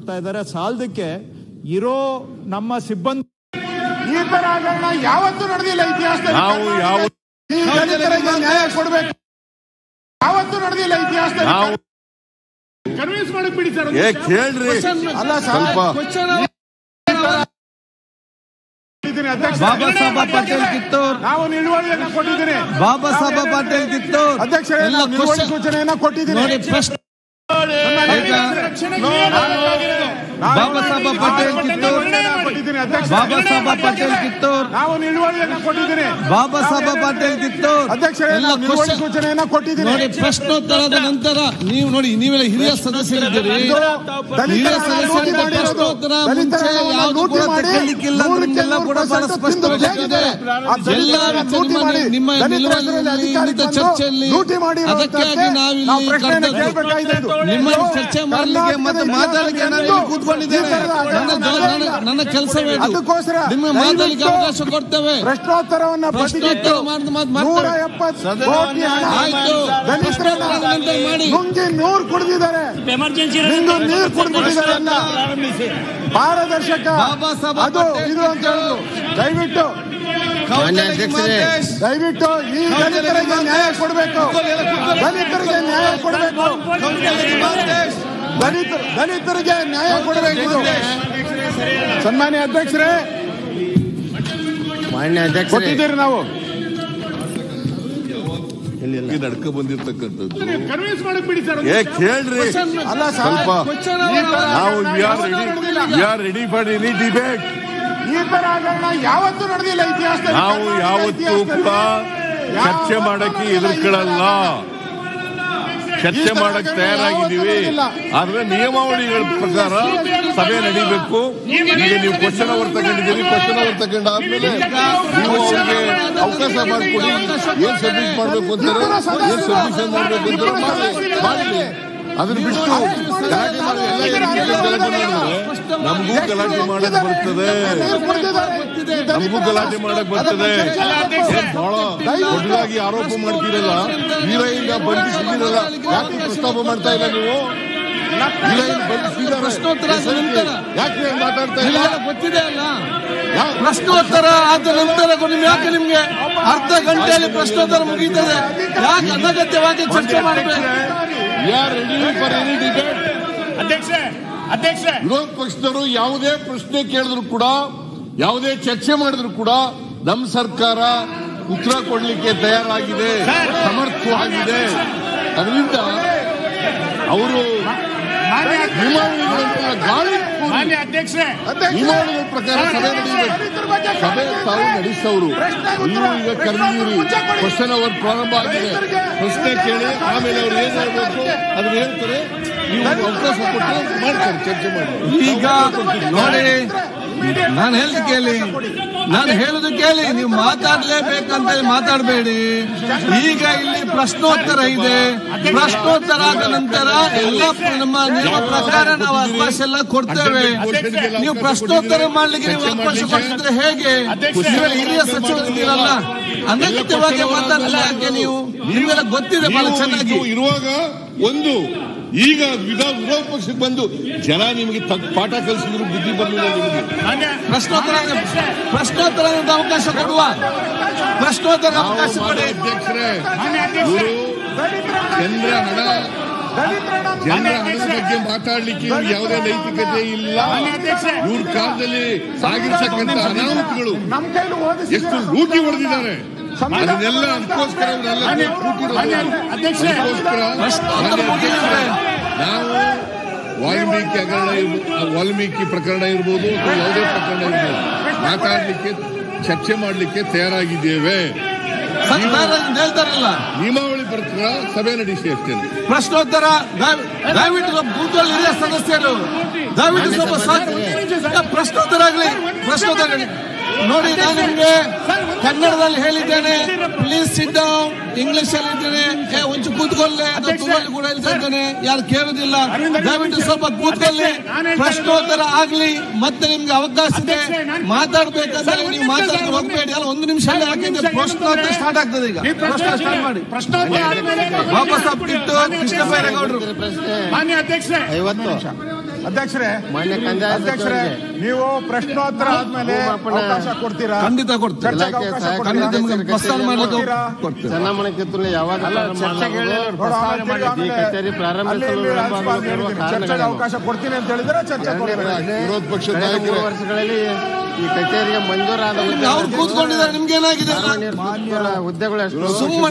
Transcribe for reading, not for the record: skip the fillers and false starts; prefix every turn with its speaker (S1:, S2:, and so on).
S1: ಕೊಡ್ತಾ ಇದ್ದಾರೆ. ಸಾಲದಕ್ಕೆ ಇರೋ ನಮ್ಮ ಸಿಬ್ಬಂದಿ
S2: ಈ ತರ ಹಗರಣ ಯಾವತ್ತೂ ನಡೆದಿಲ್ಲ ಇತಿಹಾಸದಲ್ಲಿ. ನ್ಯಾಯ ಕೊಡಬೇಕು, ಯಾವತ್ತೂ ನಡೆದಿಲ್ಲ ಇತಿಹಾಸದಲ್ಲಿ. ಕನ್ವಿನ್ಸ್ ಮಾಡಕ್ ಬಿಡಿ ಸರ್.
S3: ಕೇಳ್ರಿ
S2: ಅಲ್ಲ ಸ್ವಲ್ಪ
S4: ಬಾಬಾ ಸಾಹೇಬ್ ಪಾಟೀಲ್ ಕಿತ್ತೂರ್,
S2: ನಾವು ನಿಲುವಳಿಯನ್ನು ಕೊಟ್ಟಿದ್ದೀನಿ.
S4: ಬಾಬಾ ಸಾಹೇಬ್ ಪಾಟೀಲ್ ಕಿತ್ತೂರ್
S2: ಅಧ್ಯಕ್ಷರೇ, ನಿಲುವಳಿ ಸೂಚನೆಯನ್ನ ಕೊಟ್ಟಿದ್ದೀನಿ.
S4: ಬಾಬಾ ಸಾಹೇಬ್ ಪಾಟೀಲ್ ಕಿತ್ತೂರ್, ಬಾಬಾ ಸಾಹೇಬ್ ಪಾಟೀಲ್ ಕಿತ್ತೂರ್,
S2: ನಾವು ನಿಲುವಳಿಯನ್ನು ಕೊಟ್ಟಿದ್ದೀನಿ.
S4: ಬಾಬಾ ಸಾಹೇಬ್ ಪಾಟೀಲ್ ಕಿತ್ತೂರ್
S2: ಅಧ್ಯಕ್ಷರೇ, ನಿಲುವಳಿ ಸೂಚನೆಯನ್ನ ಕೊಟ್ಟಿದ್ದೀನಿ.
S4: ನೋಡಿ, ಪ್ರಶ್ನೋತ್ತರದ ನಂತರ ನೀವು ನೋಡಿ, ನೀವೆಲ್ಲ ಹಿರಿಯ ಸದಸ್ಯರಿದ್ದೀರಿ. ಹಿರಿಯ ಸದಸ್ಯರಿಂದ ಪ್ರಶ್ನೋತ್ತರ ಮುಂಚೆ ಯಾವುದು ಕೂಡ ತೆಗೆಯಲಿಕ್ಕಿಲ್ಲ. ನಿಮ್ಗೆಲ್ಲ ಕೂಡ ಬಹಳ ಸ್ಪಷ್ಟವಾಗಿದೆ. ಎಲ್ಲ ನಿಮ್ಮ ನಿಲುವಳಿಯಲ್ಲಿ ಇನ್ನಿತ ಚರ್ಚೆಯಲ್ಲಿ ಅದಕ್ಕಾಗಿ ನಾವಿಲ್ಲಿ ನಿಮ್ಮನ್ನು ಚರ್ಚೆ ಮಾಡಲಿಕ್ಕೆ ಮತ್ತು ಮಾತಾಡಲಿಕ್ಕೆ ನಾನು ಕೂತ್ಕೊಂಡಿದ್ದೇನೆ. ನನ್ನ ಕೆಲಸವೇ ನಿಮ್ಮ ಮಾತಾಡಲಿಕ್ಕೆ ಅವಕಾಶ ಕೊಡ್ತೇವೆ.
S2: ಪ್ರಶ್ನೋತ್ತರವನ್ನು
S4: ಮಾಡಿ
S2: ನೂರು ಕುಡಿದಿದ್ದಾರೆ, ನೀರು ಕುಡಿದಿದ್ದಾರೆ. ಪಾರದರ್ಶಕ ಅದು ಇದು ಅಂತ ಹೇಳುದು. ದಯವಿಟ್ಟು ಈ ದಲಿತರಿಗೆ ನ್ಯಾಯ ಕೊಡಬೇಕು, ದಲಿತರಿಗೆ ನ್ಯಾಯ ಕೊಡಬೇಕು, ದಲಿತರಿಗೆ ನ್ಯಾಯ ಕೊಡಬೇಕು. ಸನ್ಮಾನ್ಯ ಅಧ್ಯಕ್ಷರೇ, ಕೊಟ್ಟಿದ್ದೀರಿ ನಾವು
S3: ನಡ್ಕ ಬಂದಿರ್ತಕ್ಕಂಥದ್ದು.
S2: ಕನ್ವಿನ್ಸ್ ಮಾಡಕ್ ಬಿಡಿ ಸರ್.
S3: ಕೇಳ್ರಿ
S2: ಅಲ್ಲ
S3: ಸ್ವಲ್ಪ ನಾವು we are ready for any debate.
S2: ಈ ತರ ಹಗರಣ ಯಾವತ್ತೂ ನಡೆದಿಲ್ಲ ಇತಿಹಾಸದಲ್ಲಿ.
S3: ನಾವು ಯಾವತ್ತೂ ಕೂಡ ಚರ್ಚೆ ಮಾಡಕ್ಕೆ ಎದುರುಕೊಳ್ಳಲ್ಲ, ಚರ್ಚೆ ಮಾಡಕ್ ತಯಾರಾಗಿದ್ದೀವಿ. ಆದ್ರೆ ನಿಯಮಾವಳಿಗಳ ಪ್ರಕಾರ ಸಭೆ ನಡೀಬೇಕು. ಈಗ ನೀವು ಕ್ವಶನ್ ಅವರ್ ತಗೊಂಡಿದ್ದೀರಿ, ಕ್ವಶನ್ ಅವರ್ ತಗೊಂಡಾದ್ಮೇಲೆ ನೀವು ಅವ್ರಿಗೆ ಅವಕಾಶ ಮಾಡಿಕೊಡಿ. ಏನ್ ಸಬ್ಮಿಟ್ ಮಾಡ್ಬೇಕು ಅಂತಾರೆ, ಏನ್ ಸಬ್ಮಿಷನ್ ಮಾಡ್ಬೇಕು ಅಂತಾರೆ ಮಾಡಲಿ. ಅದನ್ನ ಬಿಟ್ಟು ಗಲಾಟೆ ಮಾಡಿ ನಮಗೂ ಗಲಾಟೆ ಮಾಡಕ್ ಬರ್ತದೆ, ನಮಗೂ ಗಲಾಟೆ ಮಾಡಕ್ ಬರ್ತದೆ. ಬಹಳ ದೊಡ್ಡದಾಗಿ ಆರೋಪ ಮಾಡ್ತೀರಲ್ಲ, ಹೀರೋಯಿಂದ ಬಂಧಿಸಿದಿರಲ್ಲ, ಯಾಕೆ ಪ್ರಸ್ತಾಪ ಮಾಡ್ತಾ ಇಲ್ಲ ನೀವು? ಯಾಕೆ ಮಾತಾಡ್ತಾ ಇಲ್ಲ?
S4: ಗೊತ್ತಿದೆ ಅಲ್ಲ, ಪ್ರಶ್ನೋತ್ತರ ಆದ ನಂತರ ಯಾಕೆ ನಿಮ್ಗೆ ಅರ್ಧ ಗಂಟೆಯಲ್ಲಿ ಪ್ರಶ್ನೋತ್ತರ ಮುಗೀತದೆ? ಯಾಕೆ ಅನಗತ್ಯವಾಗಿ ಚರ್ಚೆ ಮಾಡಬೇಕು?
S3: ವಿರೋಧ ಪಕ್ಷದವರು ಯಾವುದೇ ಪ್ರಶ್ನೆ ಕೇಳಿದ್ರು ಕೂಡ, ಯಾವುದೇ ಚರ್ಚೆ ಮಾಡಿದ್ರು ಕೂಡ ನಮ್ಮ ಸರ್ಕಾರ ಉತ್ತರ ಕೊಡ್ಲಿಕ್ಕೆ ತಯಾರಾಗಿದೆ, ಸಮರ್ಥವಾಗಿದೆ. ಅದರಿಂದ ಅವರು ನಿಯಮಾವಳಿಗಳ ಪ್ರಕಾರ ಸಭೆ ನಡೆಯಬೇಕು. ಸಭೆ ತಾವು ನಡೆಸೋರು. ನೀವು ಈಗ ಕರೆದಿದ್ದೀರಿ, ಕ್ವಶನ್ ಅವರ್ ಪ್ರಾರಂಭ ಆಗಿದೆ. ಪ್ರಶ್ನೆ ಕೇಳಿ ಆಮೇಲೆ ಅವ್ರು ಏನ್ ಹೇಳ್ಬೇಕು ಅದನ್ನ ಹೇಳ್ತಾರೆ. ನೀವು ಅವಕಾಶ ಕೊಟ್ಟು ಮಾಡ್ತಾರೆ, ಚರ್ಚೆ ಮಾಡಿ.
S4: ಈಗ ನೋಡಿ, ನಾನು ಹೇಳುದು ಕೇಳಿ, ನೀವು ಮಾತಾಡ್ಲೇಬೇಕಂತ ಮಾತಾಡಬೇಡಿ. ಈಗ ಇಲ್ಲಿ ಪ್ರಶ್ನೋತ್ತರ ಇದೆ. ಪ್ರಶ್ನೋತ್ತರ ಆದ ನಂತರ ಎಲ್ಲ ನಮ್ಮ ನಿಯಮ ಪ್ರಕಾರ ನಾವು ಅವಕಾಶ ಎಲ್ಲ ಕೊಡ್ತೇವೆ. ನೀವು ಪ್ರಶ್ನೋತ್ತರ ಮಾಡ್ಲಿಕ್ಕೆ ನೀವು ಅವಕಾಶ ಕೊಡ್ತಿದ್ರೆ ಹೇಗೆ? ಹಿರಿಯ ಸಚಿವರಿದ್ದೀರಲ್ಲ, ಅನಗತ್ಯವಾಗಿ ಮಾತಾಡಲ್ಲ. ಯಾಕೆ ನೀವು? ನಿಮ್ಗೆಲ್ಲ ಗೊತ್ತಿದೆ ಬಹಳ ಚೆನ್ನಾಗಿ.
S3: ಇರುವಾಗ ಒಂದು ಈಗ ವಿರೋಧ ಪಕ್ಷಕ್ಕೆ ಬಂದು ಜನ ನಿಮಗೆ ಪಾಠ ಕಲಿಸಿದ್ರು, ಬುದ್ಧಿ ಬಂದಿಲ್ಲ ನಿಮಗೆ.
S4: ಪ್ರಶ್ನೋತ್ತರ ಅವಕಾಶ ಕೊಡುವ, ಪ್ರಶ್ನೋತ್ತರ ಅವಕಾಶ ಕೊಡಿ.
S3: ಅಧ್ಯಕ್ಷರೇ, ಇವರು ಜನರ ಹಣದ ಬಗ್ಗೆ ಮಾತಾಡ್ಲಿಕ್ಕೆ ಯಾವುದೇ ನೈತಿಕತೆ ಇಲ್ಲ. ಇವ್ರ ಕಾಲದಲ್ಲಿ ಆಗಿರ್ತಕ್ಕಂಥ ಅನಾಹುತಗಳು ಎಷ್ಟು ಲೂಟಿ ಹೊಡೆದಿದ್ದಾರೆ, ಅದನ್ನೆಲ್ಲ ಅದಕ್ಕೋಸ್ಕರ ನಾವು ವಾಲ್ಮೀಕಿ ಪ್ರಕರಣ ಇರ್ಬೋದು ಅಥವಾ ಯಾವುದೇ ಪ್ರಕರಣ ಇರ್ಬೋದು ಮಾತಾಡ್ಲಿಕ್ಕೆ, ಚರ್ಚೆ ಮಾಡಲಿಕ್ಕೆ ತಯಾರಾಗಿದ್ದೇವೆ.
S4: ಹೇಳ್ತಾರಲ್ಲ,
S3: ನಿಯಮಾವಳಿ ಪ್ರಕಾರ ಸಭೆ ನಡೆಸಿ ಅಷ್ಟೇ.
S4: ಪ್ರಶ್ನೋತ್ತರ ದಯವಿಟ್ಟು ಬೂತಲ್ಲಿ ಹಿರಿಯ ಸದಸ್ಯರು ದಯವಿಟ್ಟು ಪ್ರಶ್ನೋತ್ತರ ಆಗಲಿ. ಪ್ರಶ್ನೋತ್ತರ ನೋಡಿ, ನಾನು ನಿಮ್ಗೆ ಕನ್ನಡದಲ್ಲಿ ಹೇಳಿದ್ದೇನೆ, ಪ್ಲೀಸ್ ಸಿಟ್ ಡೌನ್. ಇಂಗ್ಲಿಷ್ ಅಲ್ಲಿ ಇದ್ದೇನೆ, ಒಂಚು ಕೂತ್ಕೊಳ್ಳಿ. ತುಳುವಲ್ಲಿ ಕೂಡ ಹೇಳ್ತಿದ್ದೇನೆ, ಯಾರು ಕೇಳುದಿಲ್ಲ. ದಯವಿಟ್ಟು ಸ್ವಲ್ಪ ಕೂತ್ಕೊಳ್ಳಿ, ಪ್ರಶ್ನೋತ್ತರ ಆಗ್ಲಿ. ಮತ್ತೆ ನಿಮ್ಗೆ ಅವಕಾಶ ಇದೆ ಮಾತಾಡ್ಬೇಕಂದ್ರೆ ನೀವು ಮಾತಾಡಕ್ಕೆ ಹೋಗ್ಬೇಡಿ. ಅಲ್ಲ, ಒಂದು ನಿಮಿಷ ಯಾಕೆಂದ್ರೆ ಪ್ರಶ್ನೋತ್ತರ ಸ್ಟಾರ್ಟ್ ಆಗ್ತದೆ. ಈಗ ಪ್ರಶ್ನೆ ಸ್ಟಾರ್ಟ್ ಮಾಡಿ. ಬಾಬಾ ಸಾಹೇಬ್ ಕಿತ್ತೂರ್, ಕೃಷ್ಣ ಬೈರೇಗೌಡರು.
S2: ಮಾನ್ಯ ಅಧ್ಯಕ್ಷರೇ, ಅಧ್ಯಕ್ಷರೇ
S5: ಮಾನ್ಯ ಕಂದಾಯ
S2: ಅಧ್ಯಕ್ಷರೇ ನೀವು ಪ್ರಶ್ನೋತ್ತರ ಆದ್ಮೇಲೆ ಅವಕಾಶ ಕೊಡ್ತೀರಾ?
S4: ಖಂಡಿತ ಕೊಡ್ತೀವಿ.
S2: ಚರ್ಚೆಗೆ ಅವಕಾಶ
S4: ಖಂಡಿತ
S2: ಕೊಡ್ತೀರಾ?
S4: ನಿಮ್ಗೆ ಪ್ರಸ್ತಾವ ಮಾಡ್ಲಿಕ್ಕೆ ಕೊಡ್ತೀವಿ.
S5: ಚುನಾವಣೆ ಕಿತ್ತೂರು ಯಾವಾಗ ಕಚೇರಿ ಪ್ರಾರಂಭಿಸಲು
S2: ಚರ್ಚೆಗೆ ಅವಕಾಶ ಕೊಡ್ತೀನಿ ಅಂತ ಹೇಳಿದ್ರೆ ಚರ್ಚೆ
S3: ವಿರೋಧ ಪಕ್ಷದ ನಾಯಕರು
S5: 3 ವರ್ಷಗಳಲ್ಲಿ ಈ ಕಚೇರಿಗೆ ಮಂಜೂರಾದ
S4: ಅವ್ರು ಕೂತ್ಕೊಂಡಿದ್ದಾರೆ. ನಿಮ್ಗೆ ಏನಾಗಿದೆ?
S5: ಹುದ್ದೆಗಳು ಎಷ್ಟು?
S4: ಸುಮ್ಮನೆ